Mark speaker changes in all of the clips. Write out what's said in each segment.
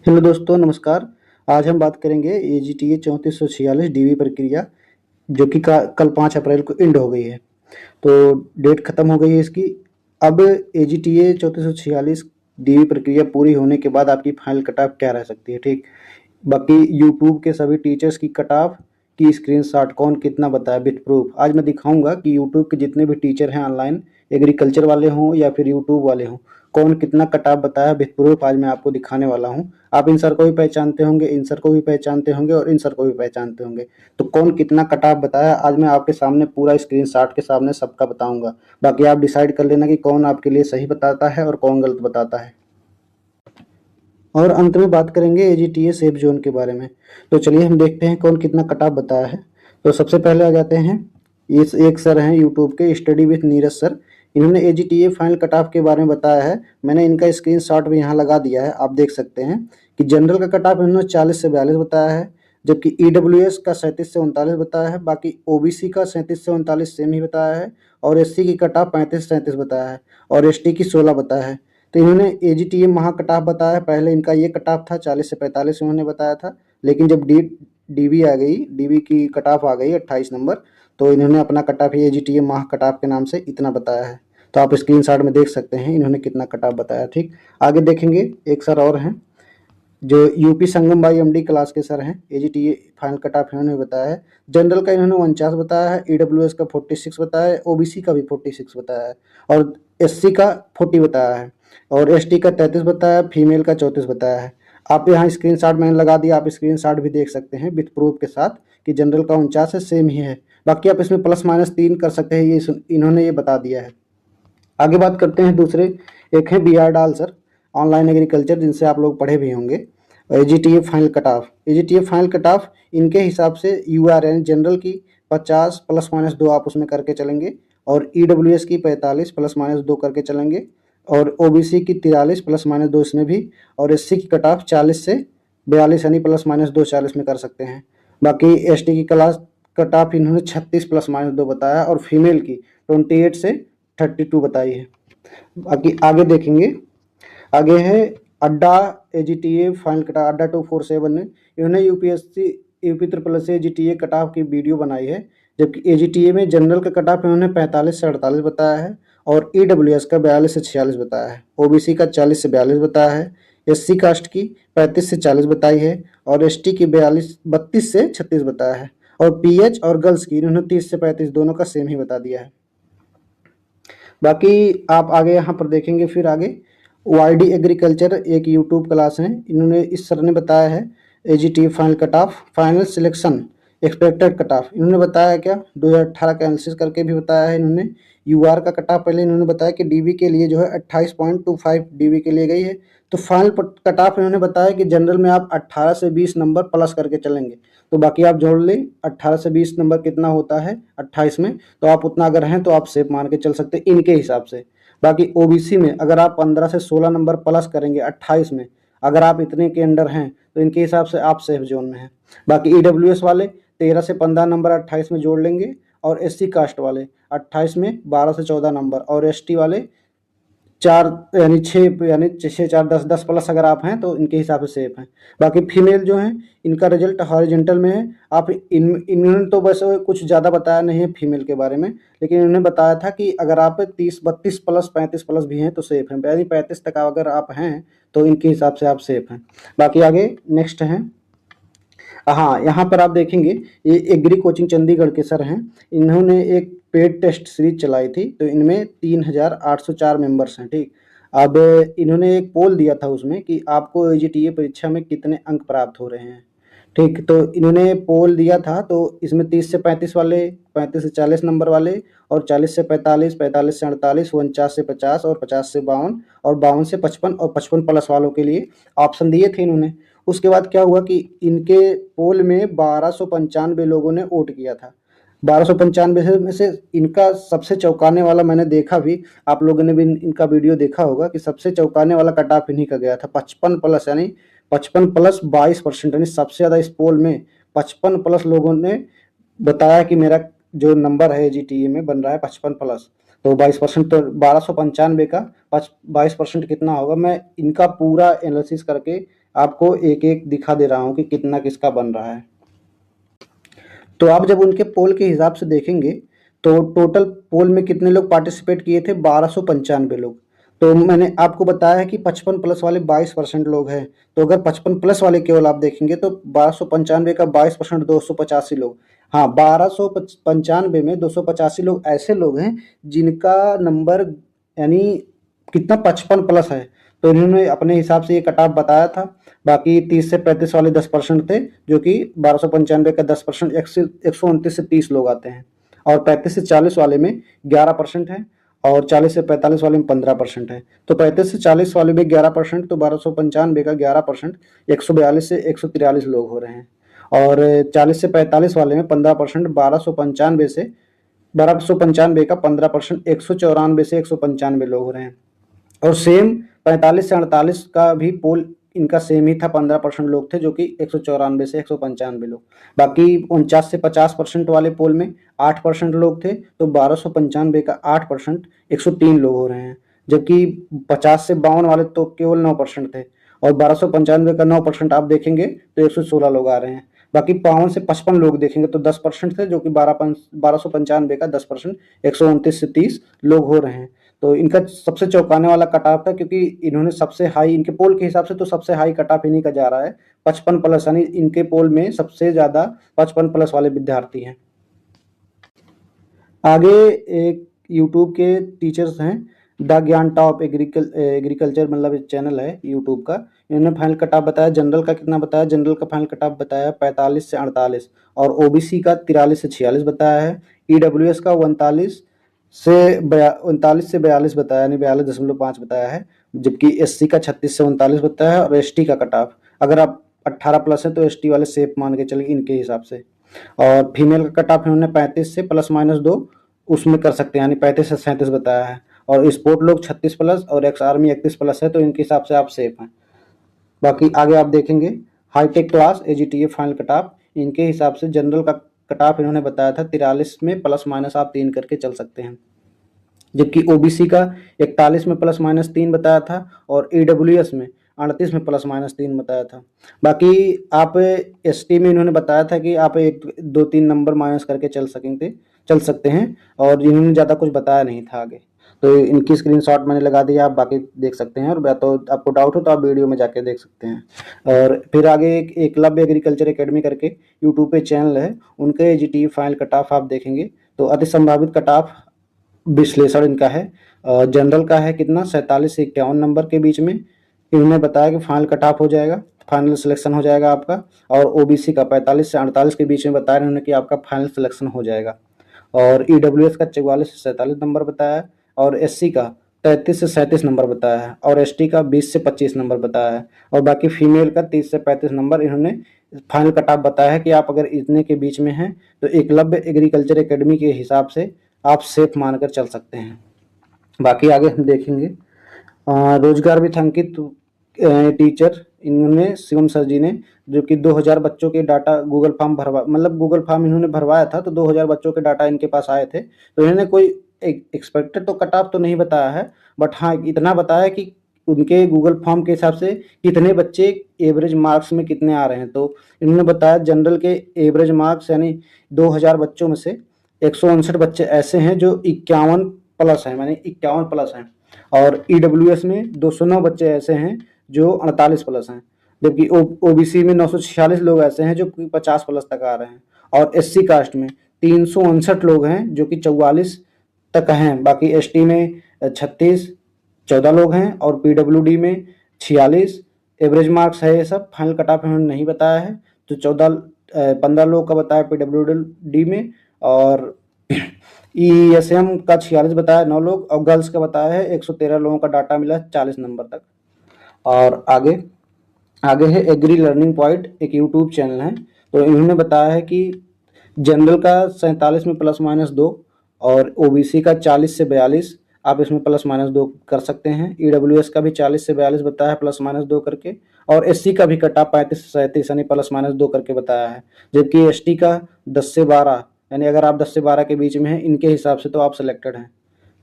Speaker 1: Hello दोस्तों, नमस्कार। आज हम बात करेंगे AGTA 3446 DV प्रक्रिया, जो कि कल 5 अप्रैल को एंड हो गई है। तो डेट ख़त्म हो गई है इसकी। अब AGTA 3446 DV प्रक्रिया पूरी होने के बाद आपकी फाइनल कट ऑफ क्या रह सकती है, ठीक। बाकी यूट्यूब के सभी टीचर्स की कट ऑफ की स्क्रीनशॉट कौन कितना बताया विथ प्रूफ आज मैं दिखाऊंगा कि यूट्यूब के जितने भी टीचर हैं ऑनलाइन, एग्रीकल्चर वाले हों या फिर यूट्यूब वाले हों, कौन कितना कट ऑफ बताया विथ प्रूफ आज मैं आपको दिखाने वाला हूं। आप इन सर को भी पहचानते होंगे, इन सर को भी पहचानते होंगे और इन सर को भी पहचानते होंगे। तो कौन कितना कट ऑफ बताया आज मैं आपके सामने पूरा स्क्रीनशॉट के सामने सबका बताऊंगा। बाकी आप डिसाइड कर लेना कि कौन आपके लिए सही बताता है और कौन गलत बताता है। और अंत में बात करेंगे AGTA सेफ जोन के बारे में। तो चलिए हम देखते हैं कौन कितना कट ऑफ बताया है। तो सबसे पहले आ जाते हैं, इस एक सर हैं यूट्यूब के, स्टडी विथ नीरज सर। इन्होंने AGTA फाइनल कट ऑफ के बारे में बताया है। मैंने इनका स्क्रीनशॉट भी यहाँ लगा दिया है, आप देख सकते हैं कि जनरल का कट ऑफ इन्होंने 40 से 42 बताया है, जबकि EWS का 37 से 39 बताया है। बाकी OBC का 37 से 39 सेम ही बताया है, और SC की कट ऑफ 35 से 37 बताया है, और ST की 16 बताया है। तो इन्होंने AGTA महा कट ऑफ बताया है। पहले इनका ये कट ऑफ था 40 से 45 इन्होंने बताया था, लेकिन जब DV आ गई, DV की कट ऑफ आ गई 28 नंबर, तो इन्होंने अपना कट ऑफ AGTA महा कट ऑफ के नाम से इतना बताया है। तो आप स्क्रीनशॉट में देख सकते हैं इन्होंने कितना कट ऑफ बताया, ठीक। आगे देखेंगे, एक सर और हैं जो UP Sangam by MD class के सर हैं। AGTA फाइनल कट ऑफ इन्होंने बताया है। जनरल का इन्होंने 49 बताया है, EWS का 46 बताया है, OBC का भी 46 बताया है, और SC का 40 बताया है, और ST का 33 बताया है, फीमेल का 34 बताया है। आप यहाँ स्क्रीनशॉट मैंने लगा दिया, आप स्क्रीनशॉट भी देख सकते हैं विथ प्रूफ के साथ कि जनरल का 49 है, सेम ही है। बाकी आप इसमें +- 3 कर सकते हैं, ये इन्होंने ये बता दिया है। आगे बात करते हैं दूसरे, एक है BR डाल सर, ऑनलाइन एग्रीकल्चर, जिनसे आप लोग पढ़े भी होंगे। AGTA final cut of, AGTA final cut off इनके हिसाब से UR जनरल की 50 +- 2 आप उसमें करके चलेंगे, और EWS की 45 +- 2 करके चलेंगे, और OBC की 43 +- 2 इसमें भी, और SC की कट ऑफ 40 से 42 यानी +- 2 40 में कर सकते हैं। बाकी ST की क्लास कट ऑफ इन्होंने 36 +- 2 बताया, और फीमेल की 28 से 32 बताई है। बाकी आगे देखेंगे, आगे है अड्डा AGTA फाइनल कट ऑफ, अड्डा 247 ने इन्होंने UPSC UP ट्रिपल से AGTA कट ऑफ की वीडियो बनाई है। जबकि AGTA में जनरल का कट ऑफ इन्होंने 45 से 48 बताया है, और EWS का 42 से 46 बताया है, OBC का 40 से 42 बताया है, SC कास्ट की 35 से 40 बताई है, और ST की 32 से 36 बताया है, और PH और गर्ल्स की इन्होंने 30 से 35 दोनों का सेम ही बता दिया है। बाकी आप आगे यहाँ पर देखेंगे, फिर आगे YD एग्रीकल्चर एक यूट्यूब क्लास है, इन्होंने इस सर ने बताया है AGTA final cut of, final selection expected cut off इन्होंने बताया क्या 2018 का एनालिसिस करके भी बताया है इन्होंने। UR का कट ऑफ पहले इन्होंने बताया कि DV के लिए जो है 28.25 DV के लिए गई है। तो फाइनल कट ऑफ इन्होंने बताया कि जनरल में आप 18 से 20 नंबर प्लस करके चलेंगे। तो बाकी आप जोड़ लें, 18 से 20 नंबर कितना होता है 28 में, तो आप उतना अगर हैं तो आप सेफ मान के चल सकते हैं इनके हिसाब से। बाकी OBC में अगर आप 15 से 16 नंबर प्लस करेंगे 28 में, अगर आप इतने के अंडर हैं तो इनके हिसाब से आप सेफ जोन में हैं। बाकी EWS वाले 13 से 15 नंबर 28 में जोड़ लेंगे, और SC कास्ट वाले 28 में 12 से 14 नंबर, और ST वाले 4 यानी 6 यानी 6 4 10 10 प्लस अगर आप हैं तो इनके हिसाब से सेफ हैं। बाकी फीमेल जो हैं इनका रिजल्ट हॉरिजेंटल में है। आप इन्होंने तो बस कुछ ज़्यादा बताया नहीं है फीमेल के बारे में, लेकिन इन्होंने बताया था कि अगर आप 30 32 प्लस 35 प्लस भी हैं तो सेफ हैं, यानी 35 तक अगर आप हैं तो इनके हिसाब से आप सेफ हैं। बाकी आगे नेक्स्ट हैं, हाँ यहाँ पर आप देखेंगे ये एग्री कोचिंग चंडीगढ़ के सर हैं। इन्होंने एक पेड टेस्ट सीरीज चलाई थी, तो इनमें 3804 मेंबर्स हैं, ठीक। अब इन्होंने एक पोल दिया था उसमें कि आपको AGTA परीक्षा में कितने अंक प्राप्त हो रहे हैं, ठीक। तो इन्होंने पोल दिया था, तो इसमें 30 से 35 वाले, 35 से 40 नंबर वाले, और 40 से 45, 45 से 48, 49 से 50, और 50 से 52, और 52 से 55, और 55 प्लस वालों के लिए ऑप्शन दिए थे इन्होंने। उसके बाद क्या हुआ कि इनके पोल में 1295 लोगों ने वोट किया था। 1295 में से इनका सबसे चौंकाने वाला मैंने देखा भी, आप लोगों ने भी इनका वीडियो देखा होगा कि सबसे चौंकाने वाला कट ऑफ इन्हीं का गया था 55 प्लस, यानी 55 प्लस 22%, यानी सबसे ज़्यादा इस पोल में 55 प्लस लोगों ने बताया कि मेरा जो नंबर है AGTA में बन रहा है 55 प्लस। तो 22%, तो 1295 का 22% कितना होगा, मैं इनका पूरा एनालिसिस करके आपको एक एक दिखा दे रहा हूँ कि कितना किसका बन रहा है। तो आप जब उनके पोल के हिसाब से देखेंगे तो टोटल पोल में कितने लोग पार्टिसिपेट किए थे, 1295 लोग। तो मैंने आपको बताया है कि 55 प्लस वाले 22% लोग हैं। तो अगर 55 प्लस वाले केवल आप देखेंगे तो 1295 का 22% 285 लोग। हाँ, 1295 में 285 लोग ऐसे लोग हैं जिनका नंबर यानी कितना 55 प्लस है। तो इन्होंने अपने हिसाब से ये कट ऑफ बताया था। बाकी 30 से 35 वाले 10% थे, जो कि 1295 का 10% 129 से 30 लोग आते हैं। और 35 से 40 वाले में 11% है और 40 से 45 वाले में 15% है। तो 35 से 40 वाले में 11%, तो 1295 का 11% 142 से 143 लोग हो रहे हैं। और 40 से 45 वाले में 15%, 1295 का 15% 194 से 195 लोग हो रहे हैं। और सेम 45 से 48 का भी पोल इनका सेम ही था, 15% लोग थे, जो कि 194 से 195 लोग। बाकी 49 से 50% वाले पोल में 8% लोग थे, तो 1295 का 8% 103 लोग हो रहे हैं। जबकि 50 से 52 वाले तो केवल 9% थे, और 1295 का 9% आप देखेंगे तो 116 लोग आ रहे हैं। बाकी 52 से 55 लोग देखेंगे तो 10% थे, जो कि 1295 का 10% 129 से 30 लोग हो रहे हैं। तो इनका सबसे चौंकाने वाला कट ऑफ था, क्योंकि इन्होंने सबसे हाई, इनके पोल के हिसाब से तो सबसे हाई कट ऑफ इन्हीं का जा रहा है 55 प्लस, यानी इनके पोल में सबसे ज़्यादा 55 प्लस वाले विद्यार्थी हैं। आगे एक यूट्यूब के टीचर्स हैं, द ज्ञान टॉप एग्रीकल्चर मतलब चैनल है यूट्यूब का। इन्होंने फाइनल कट ऑफ बताया। जनरल का कितना बताया, जनरल का फाइनल कट ऑफ बताया 45 से 48, और ओबीसी का 43 से 46 बताया है। ईडब्ल्यूएस का 39 से 42 बताया, यानी 42.5 बताया है। जबकि एससी का 36 से 39 बताया है। और एसटी का कट ऑफ, अगर आप 18 प्लस है तो एसटी वाले सेफ मान के चलिए इनके हिसाब से। और फीमेल का कट ऑफ इन्होंने 35 से ±2 उसमें कर सकते हैं, यानी 35 से 37 बताया है। और स्पोर्ट लोग 36 प्लस और एक्स आर्मी 31 प्लस है, तो इनके हिसाब से आप सेफ हैं। बाकी आगे आप देखेंगे hitech class AGTA final cut off, इनके हिसाब से जनरल का कट ऑफ इन्होंने बताया था 43 में ± आप 3 करके चल सकते हैं। जबकि ओबीसी का 41 में ±3 बताया था, और ईडब्ल्यूएस में 38 में ±3 बताया था। बाकी आप एसटी में इन्होंने बताया था कि आप 1 2 3 नंबर माइनस करके चल सकते हैं, और इन्होंने ज़्यादा कुछ बताया नहीं था आगे। तो इनकी स्क्रीनशॉट मैंने लगा दिया, आप बाकी देख सकते हैं, और या तो आपको डाउट हो तो आप वीडियो में जाके देख सकते हैं। और फिर आगे एक एकलव्य एग्रीकल्चर एकेडमी करके यूट्यूब पे चैनल है, उनके एजीटी फाइनल कट ऑफ आप देखेंगे तो अति संभावित कट ऑफ विश्लेषण इनका है। जनरल का है कितना 47 से 51 नंबर के बीच में। इन्होंने बताया कि फाइनल कट ऑफ हो जाएगा, फाइनल सिलेक्शन हो जाएगा आपका। और ओबीसी का 45 से 48 के बीच में बताया इन्होंने कि आपका फाइनल सिलेक्शन हो जाएगा। और ईडब्ल्यूएस का 44 से 47 नंबर बताया है। और एससी का 33 से 37 नंबर बताया है। और एसटी का 20 से 25 नंबर बताया है। और बाकी फीमेल का 30 से 35 नंबर इन्होंने फाइनल कट ऑफ बताया है कि आप अगर इतने के बीच में हैं तो एकलव्य एग्रीकल्चर एकेडमी के हिसाब से आप सेफ मानकर चल सकते हैं। बाकी आगे हम देखेंगे रोजगार विथांकित टीचर, इन्होंने शिवम सर जी ने, जो कि 2000 बच्चों के data Google form Google form इन्होंने भरवाया था, तो 2000 बच्चों के डाटा इनके पास आए थे। तो इन्होंने कोई एक्सपेक्टेड तो कट ऑफ तो नहीं बताया है, बट हाँ इतना बताया कि उनके गूगल फॉर्म के हिसाब से कितने बच्चे एवरेज मार्क्स में कितने आ रहे हैं। तो इन्होंने बताया जनरल के एवरेज मार्क्स यानी 2000 बच्चों में से 159 बच्चे ऐसे हैं जो 51 प्लस हैं, यानी 51 प्लस हैं। और ईडब्ल्यूएस में 209 बच्चे ऐसे हैं जो 48 प्लस हैं। जबकि ओबीसी में 946 लोग ऐसे हैं जो 50 प्लस तक आ रहे हैं। और एससी कास्ट में 359 लोग हैं जो कि 44 तक हैं। बाकी एसटी में 36 14 लोग हैं। और पीडब्ल्यूडी में 46 एवरेज मार्क्स है। ये सब फाइनल कट ऑफ इन्होंने नहीं बताया है, तो 15 लोग का बताया पीडब्ल्यूडी में। और ईएसएम का 46 बताया 9 लोग। और गर्ल्स का बताया है 113 लोगों का डाटा मिला 40 नंबर तक। और आगे है एग्री लर्निंग पॉइंट, एक यूट्यूब चैनल है। तो इन्होंने बताया है कि जनरल का 47 में ±2, और ओबीसी का 40 से 42 आप इसमें ±2 कर सकते हैं। ईडब्ल्यूएस का भी 40 से 42 बताया है ±2 करके। और एससी का भी कटा 35 से 37 यानी ±2 करके बताया है। जबकि एसटी का 10 से 12, यानी अगर आप 10 से 12 के बीच में हैं इनके हिसाब से तो आप सिलेक्टेड हैं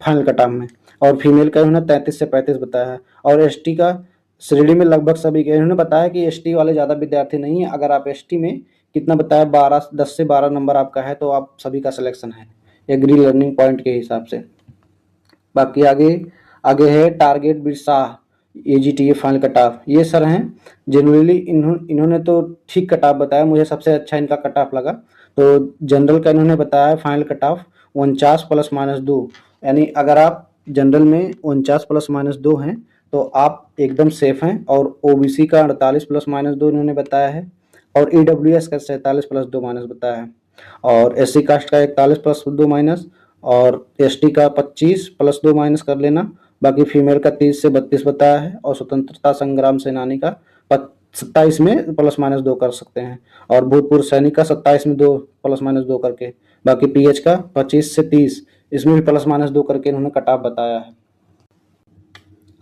Speaker 1: फाइनल कट ऑफ में। और फीमेल का उन्होंने 33 से 35 बताया है। और एसटी का श्रेणी में लगभग सभी के। इन्होंने बताया कि एसटी वाले ज़्यादा विद्यार्थी नहीं है। अगर आप एसटी में कितना बताया 10 से 12 नंबर आपका है तो आप सभी का सिलेक्शन है एग्री लर्निंग पॉइंट के हिसाब से। बाकी आगे आगे है target Birsa AGTA final cut of. ये सर हैं जनरली इन्होंने तो ठीक कट ऑफ बताया, मुझे सबसे अच्छा इनका कट ऑफ लगा। तो जनरल का इन्होंने बताया फाइनल कट ऑफ 49 ±2, यानी अगर आप जनरल में 49 ±2 हैं तो आप एकदम सेफ हैं। और ओबीसी का 48 ±2 इन्होंने बताया है, और ईडब्ल्यूएस का 47 +2 माइनस बताया है, और एससी कास्ट का 41 +2 माइनस, और एसटी का 25 +2 माइनस कर लेना। बाकी फीमेल का 30 से 32 बताया है, और स्वतंत्रता संग्राम सेनानी का 27 में ±2 कर सकते हैं, और भूतपूर्व सैनिक का 27 में 2 ±2 करके। बाकी पीएच का 25 से 30 इसमें भी ±2 करके इन्होंने कट ऑफ बताया है।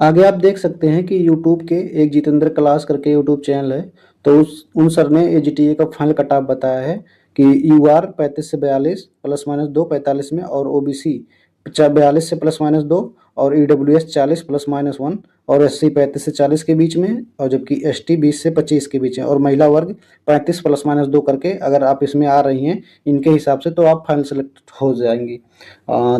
Speaker 1: आगे आप देख सकते हैं कि यूट्यूब के एक जितेंद्र क्लास करके यूट्यूब चैनल है, तो उन सर ने एजीटीए का फाइनल कट ऑफ बताया है कि यूआर 35 से 42 ±2 45 में, और ओबीसी 42 से ±2, और ईडब्ल्यूएस 40 ±1, और एससी 35 से 40 के बीच में, और जबकि एसटी 20 से 25 के बीच है, और महिला वर्ग 35 ±2 करके अगर आप इसमें आ रही हैं इनके हिसाब से तो आप फाइनल सेलेक्ट हो जाएंगी।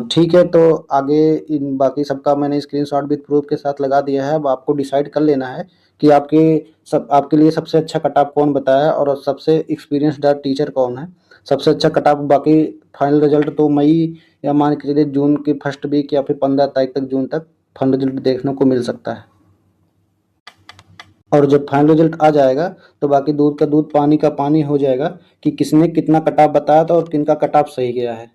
Speaker 1: ठीक है, तो आगे इन बाकी सबका मैंने स्क्रीनशॉट विद प्रूफ के साथ लगा दिया है। अब आपको डिसाइड कर लेना है कि आपके लिए सबसे अच्छा कट ऑफ कौन बताया है और सबसे एक्सपीरियंस्ड टीचर कौन है। सबसे अच्छा कट ऑफ बाकी फाइनल रिजल्ट तो मई या मान के चलिए जून के फर्स्ट वीक या फिर 15 तारीख तक, जून तक फाइनल रिजल्ट देखने को मिल सकता है। और जब फाइनल रिजल्ट आ जाएगा तो बाकी दूध का दूध पानी का पानी हो जाएगा कि किसने कितना कट ऑफ बताया था और किनका कट ऑफ सही गया है।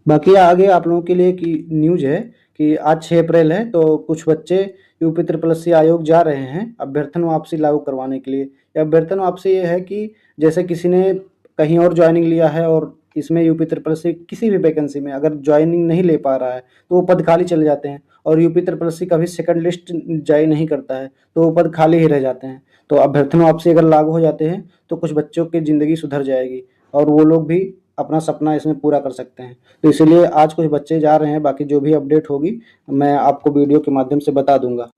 Speaker 1: बाकी आगे आप लोगों के लिए की न्यूज है कि आज 6 अप्रैल है, तो कुछ बच्चे यूपी त्रिपल आयोग जा रहे हैं अभ्यर्थन वापसी लागू करवाने के लिए। अभ्यर्थन वापसी ये है कि जैसे किसी ने कहीं और ज्वाइनिंग लिया है और इसमें यूपी ट्रिपल सी किसी भी वैकेंसी में अगर ज्वाइनिंग नहीं ले पा रहा है तो वो पद खाली चले जाते हैं, और यूपी ट्रिपल सी कभी सेकंड लिस्ट जारी नहीं करता है तो वो पद खाली ही रह जाते हैं। तो अभ्यर्थन वापसी अगर लागू हो जाते हैं तो कुछ बच्चों की ज़िंदगी सुधर जाएगी और वो लोग भी अपना सपना इसमें पूरा कर सकते हैं। तो इसलिए आज कुछ बच्चे जा रहे हैं, बाकी जो भी अपडेट होगी मैं आपको वीडियो के माध्यम से बता दूंगा।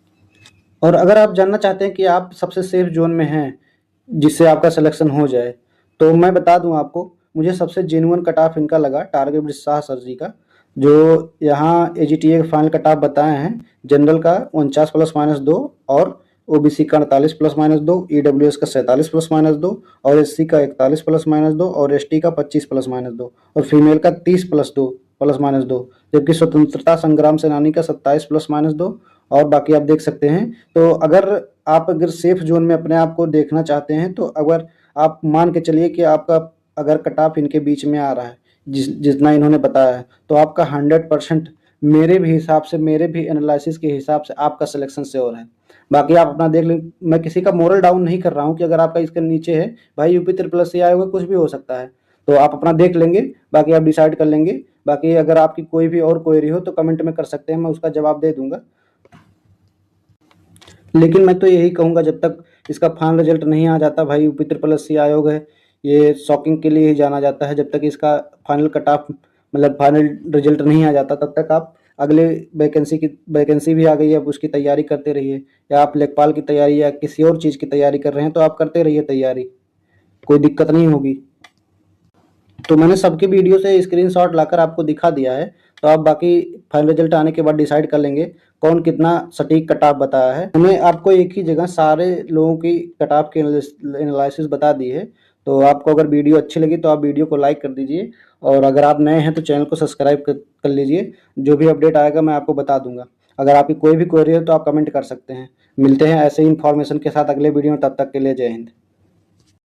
Speaker 1: और अगर आप जानना चाहते हैं कि आप सबसे सेफ जोन में हैं जिससे आपका सिलेक्शन हो जाए, तो मैं बता दूं आपको, मुझे सबसे जेन्युइन कट ऑफ इनका लगा टारगेट बिरसा सर जी का, जो यहाँ एजीटीए फाइनल कट ऑफ बताए हैं। जनरल का 49 ±2, और ओबीसी का 48 ±2, ईडब्ल्यूएस का 47 ±2, और एससी का 41 ±2, और एसटी का 25 ±2, और फीमेल का 30 +2, जबकि स्वतंत्रता संग्राम सेनानी का 27 ±2। और बाकी आप देख सकते हैं। तो अगर सेफ जोन में अपने आप को देखना चाहते हैं तो अगर आप मान के चलिए कि आपका अगर कट ऑफ इनके बीच में आ रहा है जितना इन्होंने बताया है, तो आपका 100% मेरे भी हिसाब से, मेरे भी एनालिसिस के हिसाब से आपका सिलेक्शन श्योर है। बाकी आप अपना देख लें, मैं किसी का मोरल डाउन नहीं कर रहा हूँ कि अगर आपका इसके नीचे है भाई यूपी ट्रिपल सी आया होगा, कुछ भी हो सकता है, तो आप अपना देख लेंगे, बाकी आप डिसाइड कर लेंगे। बाकी अगर आपकी कोई भी और क्वेरी हो तो कमेंट में कर सकते हैं, मैं उसका जवाब दे दूंगा। लेकिन मैं तो यही कहूँगा जब तक इसका फाइनल रिजल्ट नहीं आ जाता, भाई यूपी ट्रिपल एस सी आयोग है ये शॉकिंग के लिए ही जाना जाता है, जब तक इसका फाइनल कट ऑफ मतलब फाइनल रिजल्ट नहीं आ जाता तब तक आप अगले वैकेंसी भी आ गई है अब उसकी तैयारी करते रहिए, या आप लेखपाल की तैयारी या किसी और चीज़ की तैयारी कर रहे हैं तो आप करते रहिए तैयारी, कोई दिक्कत नहीं होगी। तो मैंने सबके वीडियो से स्क्रीनशॉट लाकर आपको दिखा दिया है, तो आप बाकी फाइनल रिजल्ट आने के बाद डिसाइड कर लेंगे कौन कितना सटीक कट ऑफ बताया है। मैंने आपको एक ही जगह सारे लोगों की कट ऑफ की एनालिसिस बता दी है। तो आपको अगर वीडियो अच्छी लगी तो आप वीडियो को लाइक कर दीजिए, और अगर आप नए हैं तो चैनल को सब्सक्राइब कर लीजिए। जो भी अपडेट आएगा मैं आपको बता दूंगा। अगर आपकी कोई भी क्वेरी है तो आप कमेंट कर सकते हैं। मिलते हैं ऐसे ही इन्फॉर्मेशन के साथ अगले वीडियो में, तब तक के लिए जय हिंद।